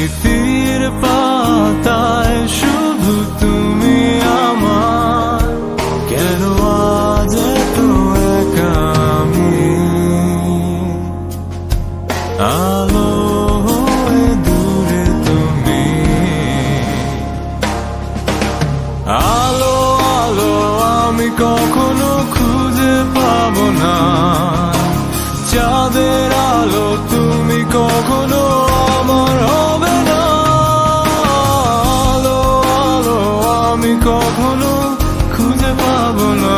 স্মৃতির পাতায় শুধু তুমি আমার, কেন আজ এত একা আমি? আলো হয়ে দূরে তুমি, আলো আলো আমি কখনো খুঁজে পাবো না, চাঁদের আলো তুমি কখনো আমার হবে না। আলো আলো আমি কখনো খুঁজে পাবো না।